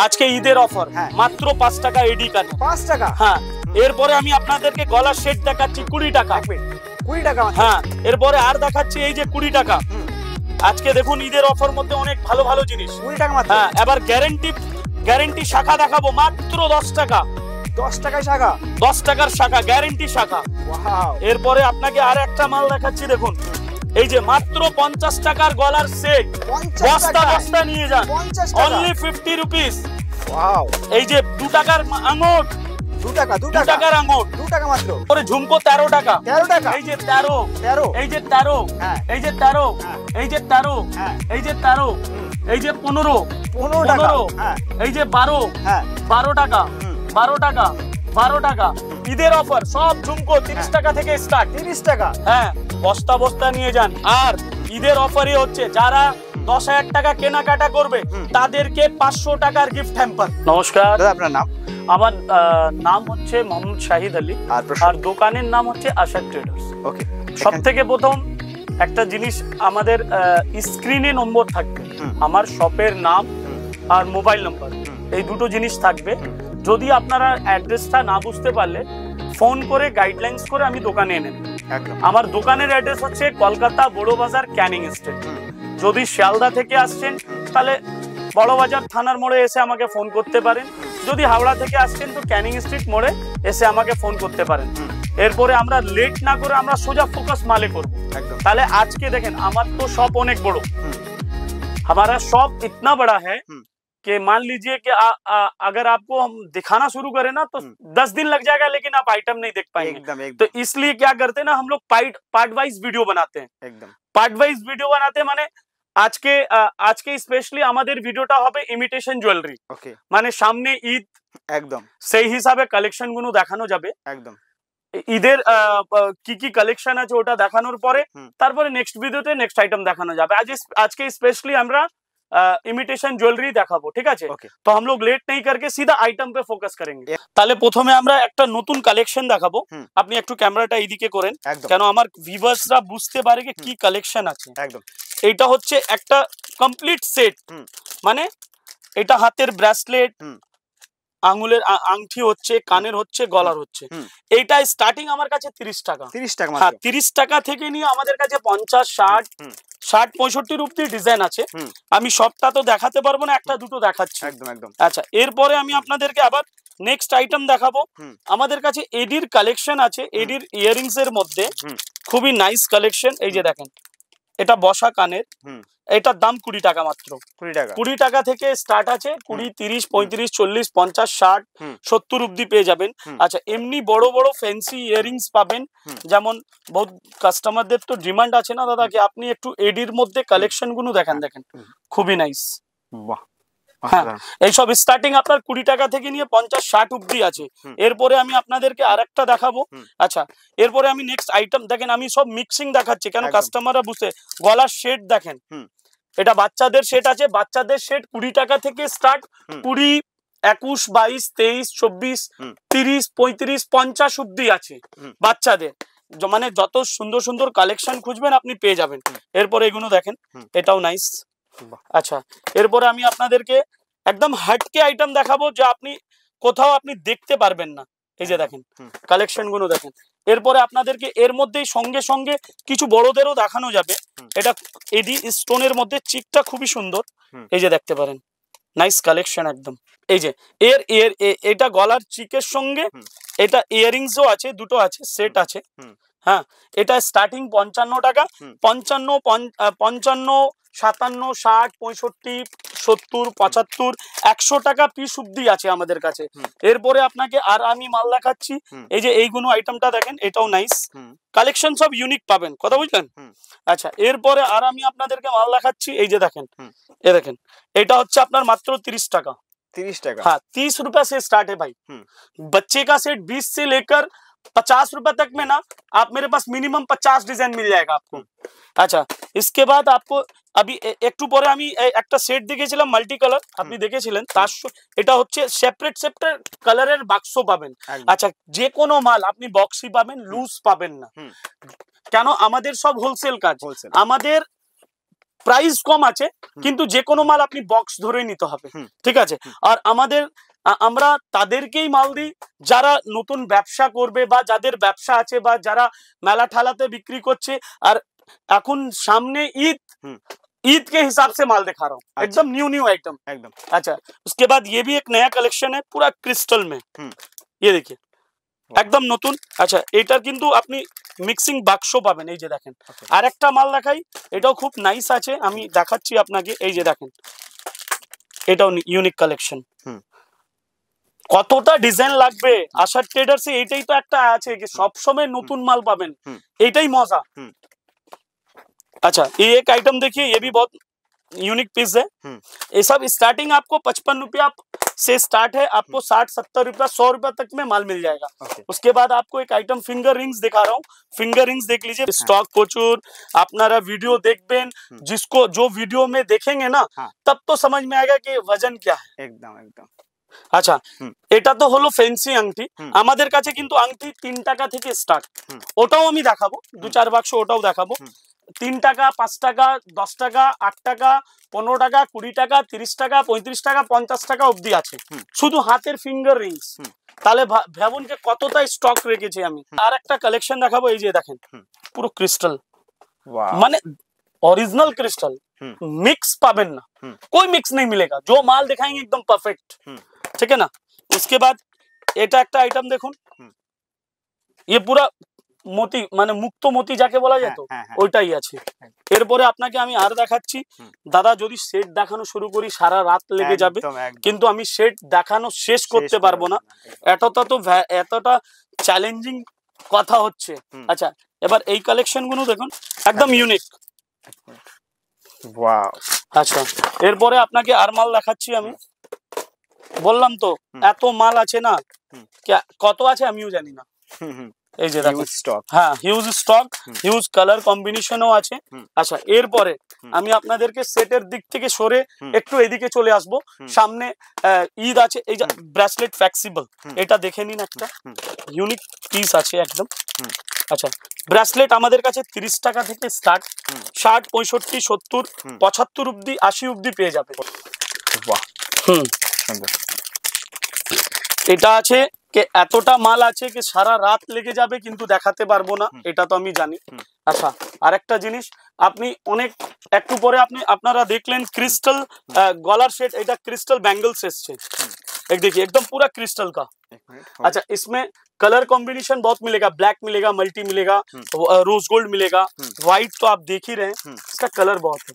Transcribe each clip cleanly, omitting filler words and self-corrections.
আজকে ঈদের অফার মাত্র 5 টাকা এডি কানে। 5 টাকা? হ্যাঁ। এরপরে আমি আপনাদেরকে গলার সেট দেখাচ্ছি 20 টাকা। 20 টাকা? হ্যাঁ। এরপরে আর দেখাচ্ছি এই যে 20 টাকা। আজকে দেখুন ঈদের অফার মধ্যে অনেক ভালো ভালো জিনিস। 20 টাকা মাত্র? হ্যাঁ। এবার গ্যারান্টি শাখা দেখাবো মাত্র 10 টাকা। 10 টাকায় শাখা? 10 টাকার শাখা, গ্যারান্টি শাখা। ওয়াও। এরপরে আপনাকে আর একটা মাল দেখাচ্ছি দেখুন, এই যে মাত্র 50 টাকার গলার সেট। বস্তা বস্তা নিয়ে যান, অনলি 50 রুপিস। ওয়াও। এই যে 2 টাকার আঙুর, 2 টাকা? 2 টাকার আঙুর, 2 টাকা মাত্র। পরে ঝুমকো 13 টাকা। 13 টাকা? এই যে 13, 13, এই যে 13, হ্যাঁ, এই যে 13, হ্যাঁ, এই যে 13, হ্যাঁ, এই যে 13, এই যে 15, 15 টাকা, হ্যাঁ, এই যে 12, হ্যাঁ, 12 টাকা, 12 টাকা, 12 টাকা। ঈদের অফার সব ঝুমকো 30 টাকা থেকে স্টার্ট। 30 টাকা? হ্যাঁ। বস্তা বস্তা নিয়ে যান। আর ঈদের অফারই হচ্ছে যারা 10,000 টাকা কেনাকাটা করবে তাদেরকে 500 টাকার গিফট হ্যাম্পার। নমস্কার দাদা, আপনার নাম? আমার নাম হচ্ছে মোহাম্মদ শাহিদ আলী, আর দোকানের নাম হচ্ছে আশা ট্রেডার্স। ওকে। সব থেকে প্রথম একটা জিনিস, আমাদের স্ক্রিনে নম্বর থাকবে, আমার শপের নাম আর মোবাইল নাম্বার, এই দুটো জিনিস থাকবে। যদি আপনারা অ্যাড্রেসটা না বুঝতে পারলে ফোন করে গাইডলাইন্স করে আমি দোকানে এনে নেব। আমার দোকানের অ্যাড্রেস হচ্ছে কলকাতা বড় বাজার ক্যানিং স্ট্রিট। যদি শিয়ালদা থেকে আসছেন তাহলে বড় বাজার থানার মোড়ে এসে আমাকে ফোন করতে পারেন। যদি হাওড়া থেকে আসছেন তো ক্যানিং স্ট্রিট মোড়ে এসে আমাকে ফোন করতে পারেন। এরপরে আমরা লেট না করে আমরা সোজা ফোকাস মালে করব। তাহলে আজকে দেখেন আমার তো শপ অনেক বড়, हमारा शॉप इतना बड़ा है कि मान लीजिए कि अगर आपको हम दिखाना शुरू करें ना तो 10 दिन लग जाएगा, लेकिन आप आइटम नहीं देख पाएंगे। तो इसलिए क्या करते हैं ना, हम लोग पार्ट वाइज वीडियो बनाते हैं। पार्ट वाइज वीडियो बनाते हैं, माने आज के स्पेशली আমাদের ভিডিওটা হবে ইমিটেশন জুয়েলারি। মানে সামনে ঈদ, একদম সেই হিসাবে কালেকশন গুলো দেখানো যাবে। একদম ঈদের কি কি কালেকশন আছে ওটা দেখানোর পরে তারপরে নেক্সট ভিডিওতে নেক্সট আইটেম দেখানো যাবে। আজকে স্पेशली আমরা ইমিটেশন জুয়েলারি দেখাবো, ঠিক আছে? তো हम लोग लेट नहीं करके सीधा आइटम पे फोकस करेंगे। তাহলে প্রথমে আমরা একটা নতুন কালেকশন দেখাবো। আপনি একটু ক্যামেরাটা এইদিকে করেন, কেন আমার ভিউয়ার্সরা বুঝতে পারে যে কি কালেকশন আছে। একদম এটা হচ্ছে একটা কমপ্লিট সেট, মানে এটা হাতের ব্রেসলেট, আঙ্গুলের আংটি হচ্ছে, কানের হচ্ছে, গলার হচ্ছে। এইটা স্টার্টিং আমার কাছে 30 টাকা। 30 টাকা? হ্যাঁ, 30 টাকা থেকে নিয়ে আমাদের কাছে 50, 60, 65 অব্দি ডিজাইন আছে। আমি সবটা তো দেখাতে পারবো না, একটা দুটো দেখাচ্ছি। একদম একদম। আচ্ছা, এরপরে আমি আপনাদেরকে আবার নেক্সট আইটেম দেখাবো। আমাদের কাছে এডির কালেকশন আছে, এডির ইয়ারিংস এর মধ্যে খুবই নাইস কালেকশন। এই যে দেখেন, এটা বসা কানের, এটার দাম 20 টাকা মাত্র। 20 টাকা থেকে স্টার্ট আছে। 20, 30, 35, 40, 50, 60, 70 অব্দি পেয়ে যাবেন। আচ্ছা, এমনি বড় বড় ফ্যান্সি ইয়ারিংস পাবেন। যেমন বহুত কাস্টমারদের তো ডিমান্ড আছে না দাদা কি আপনি একটু এডির মধ্যে কালেকশন গুলো দেখেন, খুবই নাইস। বাহ। হ্যাঁ, এইসব স্টার্টিং আপনার 20 টাকা থেকে নিয়ে 50, 60 অব্দি আছে। এরপরে আমি আপনাদেরকে আরেকটা দেখাবো। আচ্ছা, এরপরে আমি নেক্সট আইটেম দেখেন, আমি সব মিক্সিং দেখাচ্ছি কেন কাস্টমাররা বুঝতে। গলার সেট দেখেন, এটা বাচ্চাদের সেট আছে। বাচ্চাদের সেট 20 টাকা থেকে স্টার্ট। 20, 21, 22, 23, 24, 30, 35, 50 অব্দি আছে বাচ্চাদের। মানে যত সুন্দর সুন্দর কালেকশন খুঁজবেন আপনি পেয়ে যাবেন। এরপরে এগুলো দেখেন, এটাও নাইস। আচ্ছা, এরপরে আমি আপনাদেরকে একদম হাটকে আইটেম দেখাবো যা আপনি কোথাও আপনি দেখতে পারবেন না। এই যে দেখেন কালেকশন গুলো দেখেন। এরপরে আপনাদেরকে এর মধ্যেই সঙ্গে সঙ্গে কিছু বড়দেরও দেখানো যাবে। এটা এডি স্টোনের মধ্যে চিকটা খুবই সুন্দর, এই যে দেখতে পারেন, নাইস কালেকশন একদম। এই যে এটা গলার চিকের সঙ্গে এটা ইয়ারিংসও আছে, দুটো আছে, সেট আছে। হ্যাঁ, এটা স্টার্টিং 55 টাকা। 55, 55, 57, 60, 65, 70, 75, 100 টাকা পিস অব্দি আছে আমাদের কাছে। এরপরে আপনাকে আর আমি মাল দেখাচ্ছি। এই যে এইগুলো আইটেমটা দেখেন, এটাও নাইস কালেকশন, সব ইউনিক পাবেন, কথা বুঝলেন? আচ্ছা, এরপরে আর আমি আপনাদেরকে মাল দেখাচ্ছি। এই যে দেখেন, এ দেখেন, এটা হচ্ছে আপনার মাত্র 30 টাকা। 30 টাকা? हाँ, 30 रुपए से स्टार्ट है भाई। बच्चे का सेट 20 से लेकर 50 रुपए तक में ना आप मेरे पास मिनिमम 50 डिजाइन मिल जाएगा आपको। अच्छा, इसके बाद आपको अभी একটু পরে আমি একটা সেট দেখিয়েছিলাম মাল্টি কালার, আপনি দেখেছিলেন। তার এটা হচ্ছে সেপারেট সেপারেট কালারের বাক্স পাবেন। আচ্ছা, যে কোনো মাল আপনি বক্সই পাবেন, লুজ পাবেন না। কেন? আমাদের সব হোলসেল কাজ। আমাদের প্রাইস কম আছে, কিন্তু যে কোনো মাল আপনি বক্স ধরে নিতে হবে, ঠিক আছে। আর আমরা তাদেরকেই মাল দিই যারা নতুন ব্যবসা করবে বা যাদের ব্যবসা আছে বা যারা মেলা ঠালাতে বিক্রি করছে। আর এখন सामने ईद के हिसाब से माल दिखा रहा हूँ, एकदम न्यू आइटम एकदम। अच्छा, उसके बाद ये भी एक नया कलेक्शन है पूरा क्रिस्टल में, ये देखिए একদম নতুন। আচ্ছা, এটার কিন্তু আপনি মিক্সিং বাক্স পাবেন, এই যে দেখেন। আর একটা মাল দেখাই, এটাও খুব নাইস আছে, আমি দেখাচ্ছি আপনাকে, এই যে দেখেন, এটাও ইউনিক কালেকশন। কতটা ডিজাইন লাগবে আশা ট্রেডার্সে, এইটাই তো একটা আছে कि সব সময় নতুন মাল পাবেন, এইটাই মজা। अच्छा, ये एक आइटम देखिए, ये भी बहुत यूनिक पीस है। ये सब स्टार्टिंग आपको 55 रुपया से स्टार्ट है, आपको 60-70 रुपया 100 रुपया तक में माल मिल जाएगा। उसके बाद आपको एक आइटम फिंगर रिंग्स दिखा रहा हूँ, फिंगर रिंग्स देख लीजिए। स्टॉक प्रचुर, আপনারা ভিডিও দেখবেন, जिसको जो वीडियो में देखेंगे ना तब तो समझ में आएगा कि वजन क्या है। एकदम एकदम। আচ্ছা, এটা তো হলো ফ্যান্সি আংটি। আমাদের কাছে কিন্তু আংটি 3 টাকা থেকে স্টার্ট, ওটাও আমি দেখাবো, 2-4 বাক্স ওটাও দেখাবো। 3 টাকা, 5 টাকা, 10 টাকা, 8 টাকা, 15 টাকা, 20 টাকা, 30 টাকা, 35 টাকা, 50 টাকা অবধি আছে শুধু হাতের ফিঙ্গার রিংস। তাহলে ভাবুন যে কতটা স্টক রেখেছি আমি। আর একটা কালেকশন দেখাবো, এই যে দেখেন, পুরো ক্রিস্টাল, মানে ओरिजिनल क्रिस्टल, मिक्स पाबेन ना, कोई मिक्स नहीं मिलेगा, जो माल दिखाएंगे एकदम परफेक्ट, ठीक है ना। उसके बाद এটা একটা আইটেম দেখুন, ये पूरा मोती মানে মুক্ত মোতি যাকে বলা যায় তো ওইটাই আছে। এরপরে আপনাকে আমি আর দেখাচ্ছি দাদা, যদি সেট দেখানো শুরু করি সারা রাত লেগে যাবে, কিন্তু আমি সেট দেখানো শেষ করতে পারবো না, এতটা চ্যালেঞ্জিং কথা হচ্ছে। আচ্ছা, এবার এই কালেকশন গুলো দেখুন, একদম ইউনিক। ওয়াও। আচ্ছা, এরপরে আপনাকে আর মাল দেখাচ্ছি আমি, বললাম তো এত মাল আছে না, কত আছে আমিও জানি না। এই যে দেখুন স্টক, হ্যাঁ হিউজ স্টক, হিউজ কালার কম্বিনেশনও আছে। আচ্ছা, এরপরে আমি আপনাদেরকে সেটের দিক থেকে সরে একটু এদিকে চলে আসব। সামনে ঈদ আছে, এই যে ব্রেসলেট ফ্লেক্সিবল, এটা দেখে নিন, একটা ইউনিক পিস আছে একদম। আচ্ছা, ব্রেসলেট আমাদের কাছে 30 টাকা থেকে স্টার্ট, 60, 65, 70, 75 অবধি, 80 অবধি পেয়ে যাবে। বাহ, সুন্দর। এটা আছে कि এতটা মাল আছে कि সারা রাত লেগে যাবে, কিন্তু দেখাতে পারবো না, এটা তো আমি জানি। আচ্ছা, আরেকটা জিনিস, আপনি অনেক একটু পরে আপনারা দেখলেন ক্রিস্টাল গলার সেট, এটা ক্রিস্টাল बैंगल्स এসছে, एक देखिए एकदम पूरा क्रिस्टल का। अच्छा, इसमें कलर कॉम्बिनेशन बहुत मिलेगा, ब्लैक मिलेगा, मल्टी मिलेगा, रोज गोल्ड मिलेगा, व्हाइट तो आप देख ही रहे हैं, इसका कलर बहुत है,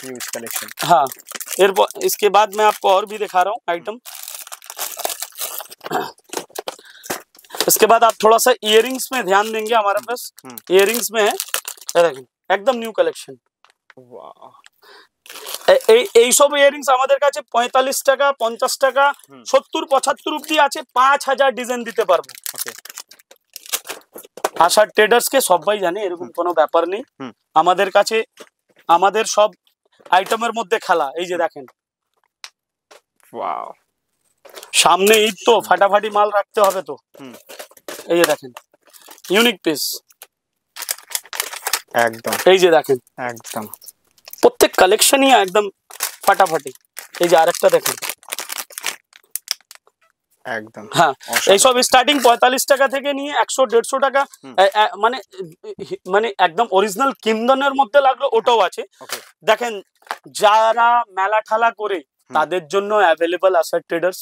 ह्यूज कलेक्शन। हाँ, इसके बाद मैं आपको और भी दिखा रहा हूँ आइटम। इसके बाद आप थोड़ा सा इयररिंग्स में ध्यान देंगे, हमारे पास इयररिंग्स में है, দেখেন একদম নিউ কালেকশন। এই সব ইয়ারিংস আমাদের কাছে 45 টাকা, 50 টাকা, 70, 75 অবধি আছে, 5000 ডিজাইন দিতে পারবো। আশা ট্রেডার্স কে সবাই জানে, এরকম কোনো ব্যাপার নেই। আমাদের কাছে আমাদের সব আইটেমের মধ্যে খেলা, এই যে দেখেন। ওয়াও, সামনে ঈদ তো ফাটাফাটি মাল রাখতে হবে তো, এই যে দেখেন ইউনিক পিস একদম, এই যে দেখেন একদম প্রত্যেক কালেকশনই একদম ফাটাফাটি। এই যে আরেকটা দেখেন, একদম। হ্যাঁ, এই সব স্টার্টিং 45 টাকা থেকে নিয়ে 100-150 টাকা, মানে একদম অরিজিনাল কিন্দনের মধ্যে লাগলো, ওটাও আছে। দেখেন, যারা মেলা ঠালা করে তাদের জন্য অ্যাভেলেবল আশা ট্রেডার্স,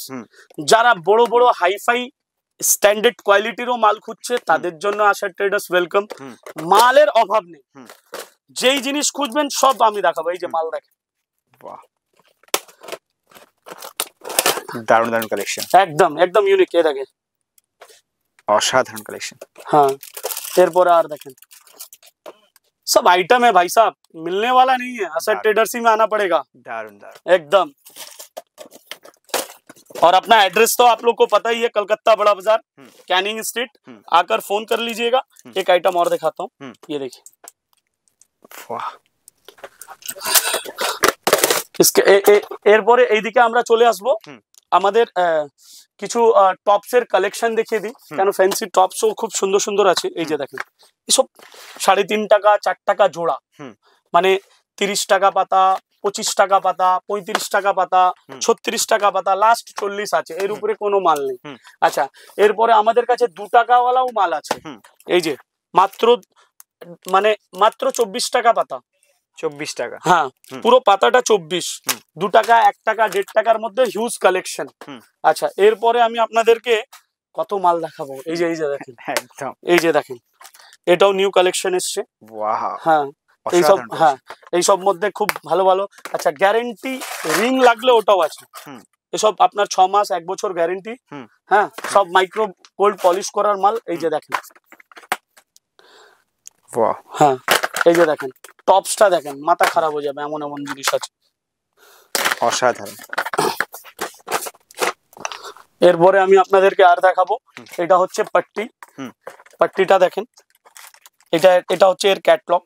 যারা বড় বড় হাইফাই স্ট্যান্ডার্ড কোয়ালিটিরও মাল খুঁজছে তাদের জন্য আশা ট্রেডার্স ওয়েলকাম। মালের অভাব নেই, যেই জিনিস খুঁজবেন সব আমি দেখাবো। এই যে মাল দেখেন, বাহ, দারুণ দারুণ কালেকশন, একদম একদম ইউনিক। এ দেখেন, অসাধারণ কালেকশন। हाँ, এরপরে আর দেখেন, सब आइटम है भाई साहब, मिलने वाला नहीं है, असर ट्रेडर्स ही में आना पड़ेगा। दारुण दारुण एकदम। और अपना एड्रेस तो आप लोग को पता ही है, कलकत्ता बड़ा बाजार, कैनिंग स्ट्रीट, आकर फोन कर लीजिएगा। एक आइटम और दिखाता हूँ, ये देखिए, इसके এরপরে এইদিকে আমরা চলে আসবো। আমাদের কিছু টপসের কালেকশন দেখিয়ে দিই, কেন ফ্যান্সি টপসও খুব সুন্দর সুন্দর আছে। এই যে দেখেন, এসব 3.5 টাকা 4 টাকা জোড়া, মানে 30 টাকা পাতা, 25 টাকা পাতা, 35 টাকা পাতা, 36 টাকা পাতা, লাস্ট 40 আছে, এর উপরে কোনো মাল নেই। আচ্ছা, এরপরে আমাদের কাছে 2 টাকাওয়ালাও মাল আছে। এই যে মাত্র 24 টাকা পাতা, 24 টাকা। হ্যাঁ, পুরো পাতাটা 24, 2 টাকা, 1 টাকা, 1.5 টাকার মধ্যে হিউজ কালেকশন। আচ্ছা, এরপরে আমি আপনাদেরকে কত মাল দেখাবো। এই যে দেখেন, একদম এই যে দেখেন, এটাও নিউ কালেকশন এসছে। ওয়াও, হ্যাঁ, এইসব, হ্যাঁ, এইসব মধ্যে খুব ভালো ভালো। আচ্ছা, গ্যারেন্টি রিং লাগলে ওটাও আছে। এসব আপনার 6 মাস 1 বছর গ্যারেন্টি। হ্যাঁ, সব মাইক্রো গোল্ড পলিশ করার মাল। এই যে দেখেন, ওয়াও, হ্যাঁ, এই যে দেখেন, টপসটা দেখেন, মাথা খারাপ হয়ে যাবে, এমন এমন জিনিস আছে, অসাধারণ। এরপরে আমি আপনাদেরকে আর দেখাবো, এটা হচ্ছে পাট্টি। পাট্টিটা দেখেন, এটা হচ্ছে এর ক্যাটলগ।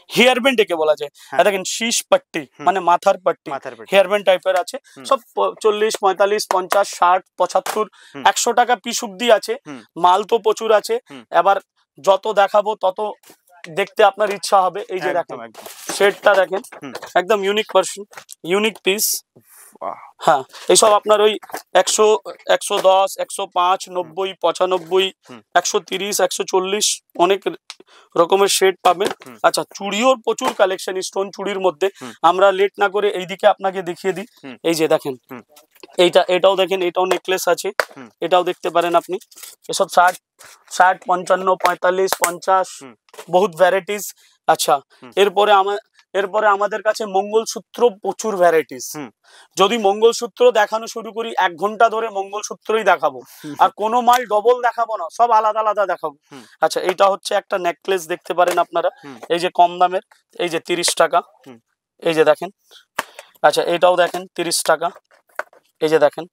হেয়ার ব্যান্ড একে বলা যায়। দেখেন, শীষ পাট্টি মানে মাথার পাট্টি, হেয়ার ব্যান্ড টাইপের আছে। সব 40, 45, 50, 60, 75, 100 টাকা পিস অব্দি আছে। মাল তো প্রচুর আছে। এবার যত দেখাবো তত দেখতে আপনার ইচ্ছা হবে। এই যে দেখেন, শেডটা দেখেন, একদম ইউনিক পার্সন, ইউনিক পিস। হ্যাঁ, এইসব আপনার ওই 100, 110, 105, 90, 95, 130, 140 অনেক রকমের শেড পাবেন। আচ্ছা, চুড়িও প্রচুর কালেকশন, স্টোন চুড়ির মধ্যে। আমরা লেট না করে এইদিকে আপনাকে দেখিয়ে দিই। এই যে দেখেন, এটাও দেখেন, এটাও নেকলেস আছে, এটাও দেখতে পারেন আপনি। এসব 60, 55, 45, 50 বহুত ভ্যারাইটিস। আচ্ছা, এরপরে আমাদের কাছে মঙ্গলসূত্র প্রচুর ভ্যারাইটিস। যদি মঙ্গলসূত্র দেখানো শুরু করি 1 ঘন্টা ধরে মঙ্গলসূত্রই দেখাবো, আর কোনো মাল ডবল দেখাবো না, সব আলাদা আলাদা দেখাবো। আচ্ছা, এটা হচ্ছে একটা নেকলেস, দেখতে পারেন আপনারা, এই যে কম দামের, এই যে 30 টাকা, এই যে দেখেন। আচ্ছা, এটাও দেখেন 30 টাকা, এই যে দেখেন।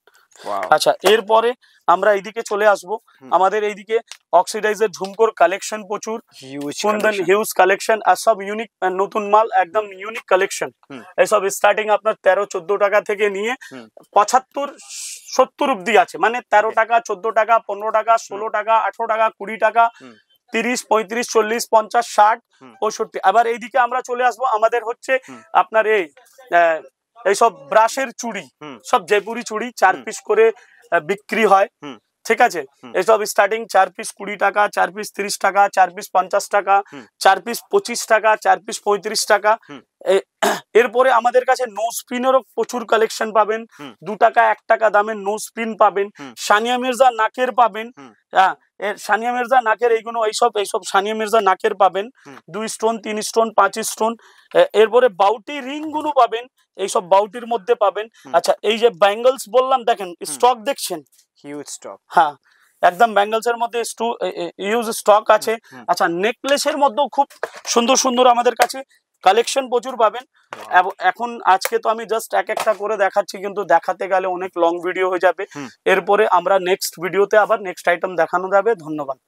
আচ্ছা, এরপরে আমরা এইদিকে চলে আসবো। আমাদের এইদিকে অক্সিডাইজের ঝুমকোর কালেকশন প্রচুর, কুন্দন হিউজ কালেকশন, আর সব ইউনিক নতুন মাল, একদম ইউনিক কালেকশন। এইসব স্টার্টিং আপনার 13-14 টাকা থেকে নিয়ে 75-70 অব্দি আছে। মানে 13 টাকা, 14 টাকা, 15 টাকা, 16 টাকা, 18 টাকা, 20 টাকা, 30, 35, 40, 50, 60, 65। আবার এইদিকে আমরা চলে আসবো, আমাদের হচ্ছে আপনার এইসব ব্রাশের চুড়ি, সব জয়পুরি চুড়ি 4 পিস করে বিক্রি হয়। ঠিক আছে, এইসব স্টার্টিং 4 পিস 20 টাকা, 4 পিস 30 টাকা, 4 পিস 50 টাকা, 4 পিস 25 টাকা, 4 পিস 35 টাকা। এরপরে আমাদের কাছে নো স্পিনেরও প্রচুর কালেকশন পাবেন। 2 টাকা 1 টাকা দামের নো স্পিন পাবেন, সানিয়া মির্জা নাকের পাবেন। হ্যাঁ, সানিয়া মির্জা নাকের এইগুলো, এইসব সানিয়া মির্জা নাকের পাবেন, 2 স্টোন, 3 স্টোন, 5 স্টোন। এরপরে বাউটি রিং গুলো পাবেন, এইসব বাউটির মধ্যে পাবেন। আচ্ছা, এই যে ব্যাঙ্গলস বললাম, দেখেন স্টক দেখছেন, হিউজ স্টক। হ্যাঁ, একদম ব্যাঙ্গলস এর মধ্যে হিউজ স্টক আছে। আচ্ছা, নেকলেসের মধ্যেও খুব সুন্দর সুন্দর আমাদের কাছে কালেকশন প্রচুর পাবেন। এখন আজকে তো আমি জাস্ট এক একটা করে দেখাচ্ছি, কিন্তু দেখাতে গেলে অনেক লং ভিডিও হয়ে যাবে। এরপরে আমরা নেক্সট ভিডিওতে আবার নেক্সট আইটেম দেখানো যাবে। ধন্যবাদ।